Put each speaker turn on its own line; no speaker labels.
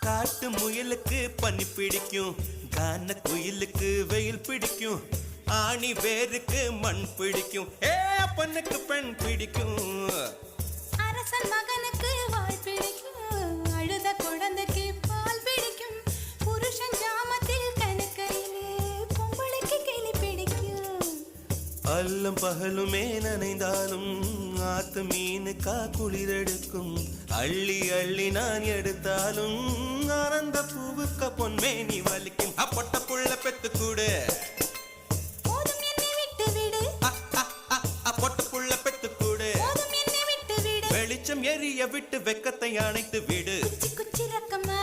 காட்டு முயலுக்கு பனி பிடிக்கும், கான குயிலுக்கு வெயில் பிடிக்கும், ஆணி வேருக்கு மண் பிடிக்கும், அப்பனுக்கு பெண் பிடிக்கும்.
அரசன் மகனுக்கு வாய் பிடிக்கும், அழுத குழந்தைக்கு பால் பிடிக்கும், புருஷன் ஜாமத்தில் கணக்கையிலே பொம்பளைக்கு கிளி பிடிக்கும்.
அல்லும் பகலுமே நனைந்தாலும் ஆத்து மீனுக்கா குளிரெடுக்கும், அள்ளி அள்ளி நான் எடுத்தாலும் ஆனந்த பூவுக்க பொன்மேனி வலிக்கும். அப்பட்ட புள்ள பெத்து கூடு,
போதும் என்னை விட்டு விடு,
பொட்ட புள்ள பெத்து கூடு,
போதும் என்னை விட்டு விடு,
வெளிச்சம் எரிய விட்டு வெக்கத்தை அணைத்து விடு.
குச்சி குச்சி ரக்கமா